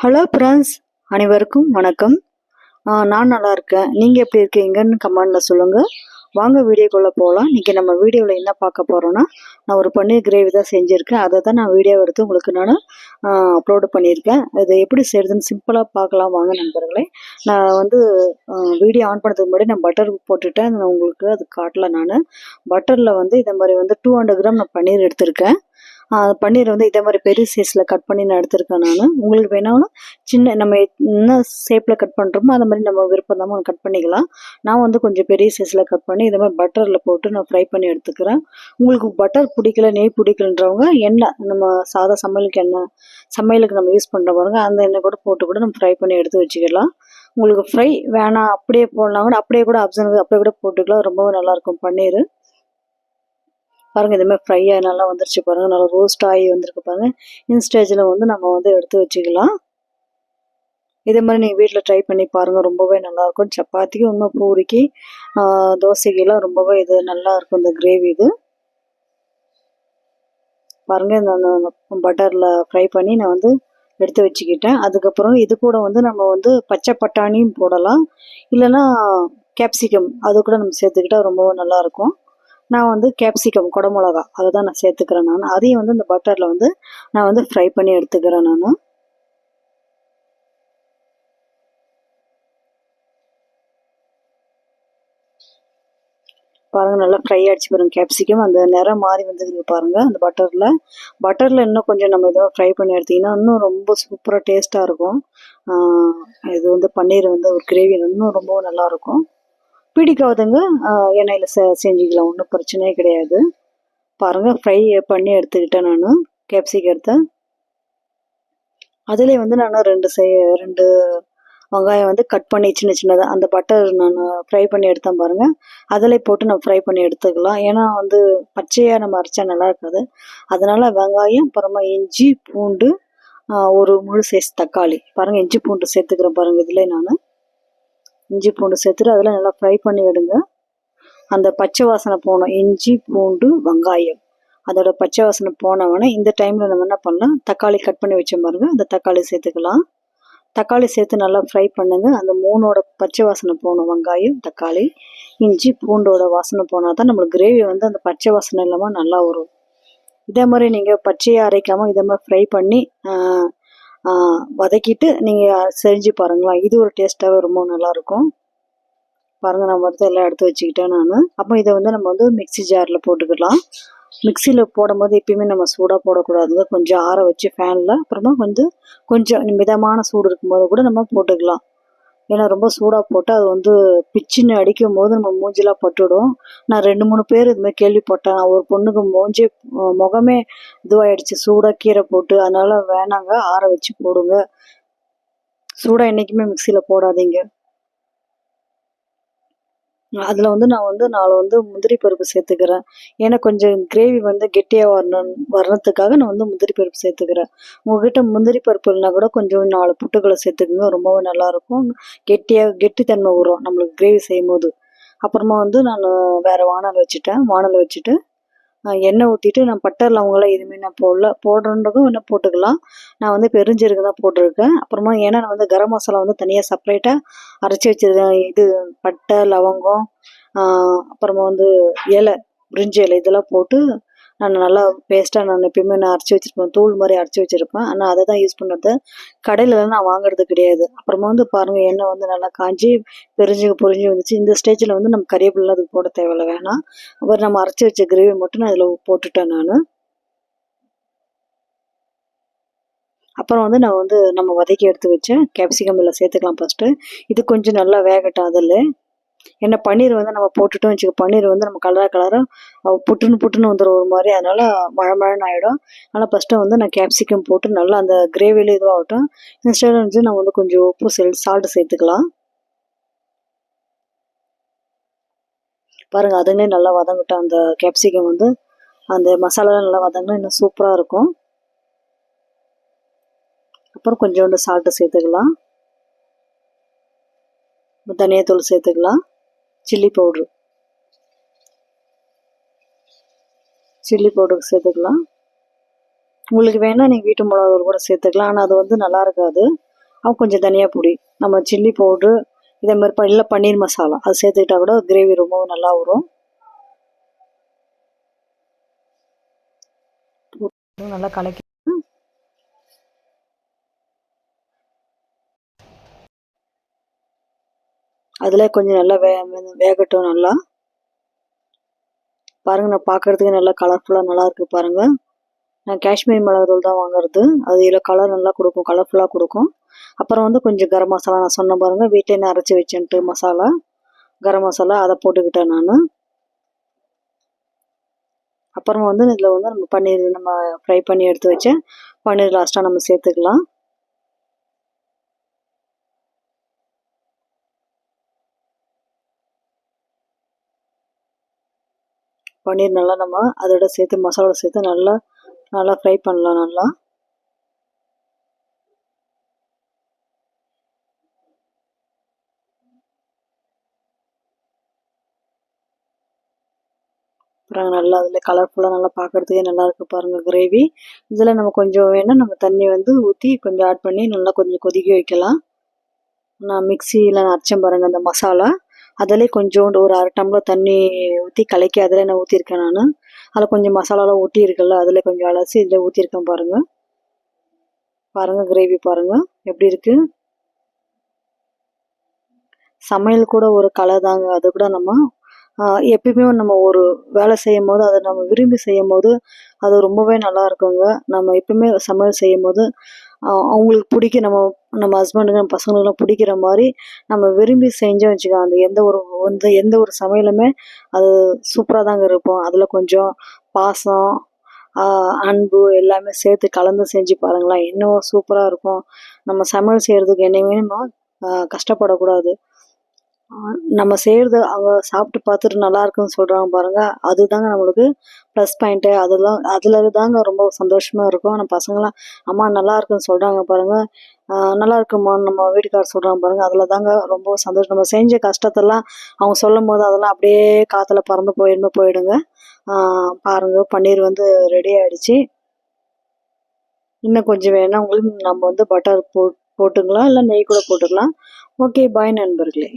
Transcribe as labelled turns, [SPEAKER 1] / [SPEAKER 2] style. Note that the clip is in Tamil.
[SPEAKER 1] ஹலோ ஃப்ரெண்ட்ஸ், அனைவருக்கும் வணக்கம். நான் நல்லா இருக்கேன். நீங்கள் எப்படி இருக்கீங்கன்னு கமெண்டில் சொல்லுங்கள். வாங்க வீடியோக்குள்ளே போகலாம். இன்றைக்கி நம்ம வீடியோவில் என்ன பார்க்க போகிறோன்னா, நான் ஒரு பன்னீர் கிரேவி தான் செஞ்சுருக்கேன். அதை தான் நான் வீடியோ எடுத்து உங்களுக்கு நான் அப்லோடு பண்ணியிருக்கேன். இது எப்படி செய்கிறதுன்னு சிம்பிளாக பார்க்கலாம் வாங்க நண்பர்களே. நான் வந்து வீடியோ ஆன் பண்ணுறதுக்கு முன்னாடி நான் பட்டர் போட்டுவிட்டேன். நான் உங்களுக்கு அது காட்டல. நான் பட்டரில் வந்து இதை மாதிரி வந்து 200 கிராம் நான் பன்னீர் எடுத்திருக்கேன். பன்னீர் வந்து இதே மாதிரி பெரிய சைஸில் கட் பண்ணி நான் எடுத்திருக்கேன். நான் உங்களுக்கு வேணாலும் சின்ன நம்ம என்ன ஷேப்பில் கட் பண்ணுறோமோ அந்த மாதிரி நம்ம விருப்பம் தான் கட் பண்ணிக்கலாம். நான் வந்து கொஞ்சம் பெரிய சைஸில் கட் பண்ணி இதை மாதிரி பட்டரில் போட்டு நான் ஃப்ரை பண்ணி எடுத்துக்கிறேன். உங்களுக்கு பட்டர் பிடிக்கல, நெய் பிடிக்கலன்றவங்க எண்ணெய், நம்ம சாதா சமையலுக்கு நம்ம யூஸ் பண்ணுற பாருங்க, அந்த எண்ணெய் கூட போட்டு கூட நம்ம ஃப்ரை பண்ணி எடுத்து வச்சுக்கலாம். உங்களுக்கு ஃப்ரை வேணாம் அப்படியே போடலாம் கூட, அப்படியே கூட அப்படியே கூட போட்டுக்கலாம். ரொம்பவே நல்லாயிருக்கும் பன்னீர். பாருங்கள், இதுமாதிரி ஃப்ரை ஆகி நல்லா வந்துருச்சு பாருங்கள், நல்லா ரோஸ்ட் ஆகி வந்திருக்கு பாருங்கள். இந்த ஸ்டேஜில் வந்து நம்ம வந்து எடுத்து வச்சுக்கலாம். இதே மாதிரி நீங்கள் வீட்டில் ட்ரை பண்ணி பாருங்கள், ரொம்பவே நல்லாயிருக்கும். சப்பாத்திக்கு இன்னும் பூரிக்கு தோசைக்கெல்லாம் ரொம்பவே இது நல்லாயிருக்கும் இந்த கிரேவி. இது பாருங்கள், இந்த பட்டரில் ஃப்ரை பண்ணி நான் வந்து எடுத்து வச்சுக்கிட்டேன். அதுக்கப்புறம் இது கூட வந்து நம்ம வந்து பச்சை பட்டாணியும் போடலாம், இல்லைன்னா கேப்சிகம் அது கூட நம்ம சேர்த்துக்கிட்டால் ரொம்பவே நல்லாயிருக்கும். நான் வந்து கேப்சிகம், குடமிளகா அதை தான் நான் சேர்த்துக்கிறேன். நான் அதையும் வந்து இந்த பட்டரில் வந்து நான் வந்து ஃப்ரை பண்ணி எடுத்துக்கிறேன். நான் பாருங்கள், நல்லா ஃப்ரை ஆகிடுச்சு பாருங்கள். கேப்சிகம் அந்த நிறம் மாறி வந்துருக்கு பாருங்கள். அந்த பட்டரில் இன்னும் கொஞ்சம் நம்ம இதை ஃப்ரை பண்ணி எடுத்திங்கன்னா இன்னும் ரொம்ப சூப்பராக டேஸ்ட்டாக இருக்கும். இது வந்து பன்னீர் வந்து ஒரு கிரேவி இன்னும் ரொம்ப நல்லாயிருக்கும். பிடிக்காதவங்க எண்ணெயில் செஞ்சுக்கலாம், ஒன்றும் பிரச்சனையே கிடையாது. பாருங்கள், ஃப்ரை பண்ணி எடுத்துக்கிட்டேன். நான் கேப்சிகத்தை அதிலே வந்து நான் ரெண்டு வெங்காயம் வந்து கட் பண்ணி சின்ன சின்னதாக அந்த பட்டர் நான் ஃப்ரை பண்ணி எடுத்தேன் பாருங்கள், அதிலே போட்டு நம்ம ஃப்ரை பண்ணி எடுத்துக்கலாம். ஏன்னா வந்து பச்சையாக நம்ம அரைச்சா நல்லா இருக்காது. அதனால் வெங்காயம், அப்புறமா இஞ்சி பூண்டு, ஒரு முழு சைஸ் தக்காளி, பாருங்கள் இஞ்சி பூண்டு சேர்த்துக்கிறேன் பாருங்கள். இதில் நான் இஞ்சி பூண்டு சேர்த்துட்டு அதில் நல்லா ஃப்ரை பண்ணி எடுங்க. அந்த பச்சை வாசனை போகணும். இஞ்சி பூண்டு வெங்காயம் அதோட பச்சை வாசனை போனவொடனே இந்த டைமில் நம்ம என்ன பண்ணலாம், தக்காளி கட் பண்ணி வச்ச பாருங்க, அந்த தக்காளி சேர்த்துக்கலாம். தக்காளி சேர்த்து நல்லா ஃப்ரை பண்ணுங்க. அந்த மூணோட பச்சை வாசனை போகணும். வெங்காயம், தக்காளி, இஞ்சி பூண்டோட வாசனை போனால் தான் நம்மளுக்கு கிரேவி வந்து அந்த பச்சை வாசனை இல்லாமல் நல்லா வரும். இதே மாதிரி நீங்கள் பச்சையாக அரைக்காமல் இதே மாதிரி ஃப்ரை பண்ணி வதக்கிட்டு நீங்கள் செஞ்சு பாருங்களா, இது ஒரு டேஸ்ட்டாகவே ரொம்ப நல்லாயிருக்கும். பாருங்கள், நான் மொத்தம் எல்லாம் எடுத்து வச்சுக்கிட்டேன் நான். அப்போ இதை வந்து நம்ம வந்து மிக்சி ஜாரில் போட்டுக்கலாம். மிக்சியில் போடும்போது எப்பயுமே நம்ம சூடாக போடக்கூடாதுங்க, கொஞ்சம் ஆற வச்சு ஃபேனில், அப்புறமா வந்து கொஞ்சம் மிதமான சூடு இருக்கும்போது கூட நம்ம போட்டுக்கலாம். ஏன்னா ரொம்ப சூடாக போட்டால் அது வந்து பிச்சுன்னு அடிக்கும் போது நம்ம மூஞ்சிலாம் பட்டுவிடும். நான் 2-3 பேர் இதுமாதிரி கேள்விப்பட்டேன். ஒரு பொண்ணுக்கு முகமே இதுவாகிடுச்சு சூடாக கீரை போட்டு. அதனால் வேணாங்க, ஆற வச்சு போடுங்க. சூடாக என்றைக்குமே மிக்சியில் போடாதீங்க. அதில் வந்து நான் வந்து 4 முந்திரி பருப்பு சேர்த்துக்கிறேன். ஏன்னா கொஞ்சம் கிரேவி வந்து கெட்டியாக வர்றதுக்காக நான் வந்து முந்திரி பருப்பு சேர்த்துக்கிறேன். உங்கள்கிட்ட முந்திரி பருப்பு இல்லைனா கூட கொஞ்சம் 4 புட்டுக்களை சேர்த்துக்குங்க, ரொம்பவே நல்லாயிருக்கும். கெட்டித்தன்மை வரும் நம்மளுக்கு கிரேவி செய்யும் போது. அப்புறமா வந்து நான் வேறு வானல் வச்சுட்டு எண்ணெய் ஊற்றிட்டு, நான் பட்டை லவங்கெல்லாம் எதுவுமே நான் போடுறதும் இன்னும் போட்டுக்கலாம். நான் வந்து பெருஞ்சீரகம் தான் போட்டிருக்கேன். அப்புறமா ஏன்னா நான் வந்து கரம் மசாலா வந்து தனியாக செப்பரேட்டாக அரைச்சி வச்சுருக்கேன். இது பட்டை, லவங்கம், அப்புறமா வந்து பிரிஞ்சி இலை இதெல்லாம் போட்டு நான் நல்லா பேஸ்ட்டாக நான் எப்பயுமே நான் அரைச்சி வச்சுருப்பேன், தூள் மாதிரி அரைச்சி வச்சுருப்பேன். ஆனால் அதை தான் யூஸ் பண்ணுறது, கடையிலலாம் நான் வாங்குறது கிடையாது. அப்புறமா வந்து பாருங்கள், எண்ணெய் வந்து நல்லா காஞ்சி பொரிஞ்சு வந்துச்சு. இந்த ஸ்டேஜில் வந்து நம்ம கறிவேப்பிலை அதுக்கு போட தேவையில்லை, வேணாம். அப்புறம் நம்ம அரைச்சி வச்ச கிரேவி மட்டும் நான் அதில் போட்டுட்டேன் நான். அப்புறம் வந்து நான் வந்து நம்ம வதக்கி எடுத்து வச்சேன் கேப்சிகம் இதில் சேர்த்துக்கலாம் ஃபஸ்ட்டு. இது கொஞ்சம் நல்லா வேகட்டும் அதில். ஏன்னா பன்னீர் வந்து நம்ம போட்டுட்டோம் வச்சுக்க, பன்னீர் வந்து நம்ம கலராக புட்டுன்னு வந்துடும் ஒரு மாதிரி, அதனால் மழன்னு ஆகிடும். ஆனால் ஃபஸ்ட்டு வந்து நான் கேப்சிகம் போட்டு நல்லா அந்த கிரேவியில் இதுவாகட்டும். இந்த ஸ்டைலில் வந்து நம்ம வந்து கொஞ்சம் உப்பு சால்ட்டு சேர்த்துக்கலாம். பாருங்கள், அதுங்களே நல்லா வதங்கட்டும். அந்த கேப்சிகம் வந்து அந்த மசாலாலாம் நல்லா வதங்கினா இன்னும் சூப்பராக இருக்கும். அப்புறம் கொஞ்சோண்டு சால்ட்டு சேர்த்துக்கலாம், தனியாத்தூள் சேர்த்துக்கலாம், சில்லி பவுட்ரு சேர்த்துக்கலாம். உங்களுக்கு வேணால் நீங்கள் வீட்டு மிளகாத்தூள் கூட சேர்த்துக்கலாம். ஆனால் அது வந்து நல்லா இருக்காது. கொஞ்சம் தனியாக பொடி, நம்ம சில்லி பவுட்ரு, இதே மாதிரி இல்லை பன்னீர் மசாலா அது சேர்த்துக்கிட்டா கூட கிரேவி ரொம்பவும் நல்லா வரும். நல்லா கலக்கி அதில் கொஞ்சம் நல்லா வேகட்டும். நல்லா பாருங்கள், நான் பார்க்குறதுக்கு நல்லா கலர்ஃபுல்லாக நல்லா இருக்குது பாருங்கள். நான் காஷ்மீர் மிளகாத்தூள் தான் வாங்குறது. அது இதில் கலர் நல்லா கொடுக்கும், கலர்ஃபுல்லாக கொடுக்கும். அப்புறம் வந்து கொஞ்சம் கரம் மசாலா நான் சொன்ன பாருங்கள், வீட்டில் என்ன அரைச்சி வச்சேன்ட்டு மசாலா, கரம் மசாலா அதை போட்டுக்கிட்டேன் நான். அப்புறமா வந்து இதில் வந்து நம்ம பன்னீர், நம்ம ஃப்ரை பண்ணி எடுத்து வச்ச பன்னீர் லாஸ்ட்டாக நம்ம சேர்த்துக்கலாம். பன்னீர் நல்லா நம்ம அதோட சேர்த்து மசாலா சேர்த்து நல்லா நல்லா ஃப்ரை பண்ணலாம். நல்லா அப்புறம் நல்லா அதில் கலர்ஃபுல்லாக நல்லா பார்க்குறதுக்கே நல்லா இருக்குது பாருங்கள் கிரேவி. இதில் நம்ம கொஞ்சம் வேணால் நம்ம தண்ணி வந்து ஊற்றி கொஞ்சம் ஆட் பண்ணி நல்லா கொஞ்சம் கொதிக்க வைக்கலாம். நான் மிக்சியில் அரைச்சேன் பாருங்கள் அந்த மசாலா, அதிலே கொஞ்சோண்டு ஒரு 1/2 டம்ளர் தண்ணி ஊற்றி கலக்கி அதில் நான் ஊற்றிருக்கேன். நான் அதில் கொஞ்சம் மசாலாலாம் ஒட்டி இருக்குல்ல, அதில் கொஞ்சம் அலசி இதில் ஊற்றிருக்கேன் பாருங்கள். பாருங்கள் கிரேவி பாருங்கள் எப்படி இருக்குது. சமையல் கூட ஒரு கலை தாங்க. அது கூட நம்ம எப்பயுமே நம்ம ஒரு வேலை செய்யும் போது அதை நம்ம விரும்பி செய்யும் போது அது ரொம்பவே நல்லா இருக்குங்க. நம்ம எப்பயுமே சமையல் செய்யும் போது அவங்களுக்கு பிடிக்க நம்ம நம்ம ஹஸ்பண்டுக்கு நம்ம பசங்களுக்குலாம் பிடிக்கிற மாதிரி நம்ம விரும்பி செஞ்சோம் வச்சுக்கோங்க, அந்த எந்த ஒரு சமையலுமே அது சூப்பராக தாங்க இருப்போம். அதில் கொஞ்சம் பாசம், அன்பு எல்லாமே சேர்த்து கலந்து செஞ்சு பாருங்களேன், இன்னும் சூப்பராக இருக்கும். நம்ம சமையல் செய்கிறதுக்கு என்னையுமே நம்ம கஷ்டப்படக்கூடாது. நம்ம செய்கிறது அவங்க சாப்பிட்டு பார்த்துட்டு நல்லா இருக்குன்னு சொல்கிறாங்க பாருங்கள், அதுதாங்க நம்மளுக்கு ப்ளஸ் பாயிண்ட்டு. அதில் தாங்க ரொம்ப சந்தோஷமாக இருக்கும். நம்ம பசங்களாம் அம்மா நல்லா இருக்குன்னு சொல்கிறாங்க பாருங்கள், நல்லா இருக்குமான்னு நம்ம வீட்டுக்காரர் சொல்கிறாங்க பாருங்கள், அதில் தாங்க ரொம்ப சந்தோஷம். நம்ம செஞ்ச கஷ்டத்தெல்லாம் அவங்க சொல்லும் போது அதெல்லாம் அப்படியே காற்றுல பறந்து போயிடுங்க. பாருங்கள் பன்னீர் வந்து ரெடி ஆகிடுச்சு. இன்னும் கொஞ்சம் வேணால் உங்களுக்கு நம்ம வந்து பட்டர் போட்டுக்கலாம், இல்லை நெய் கூட போட்டுக்கலாம். ஓகே, பாய் நண்பர்களே.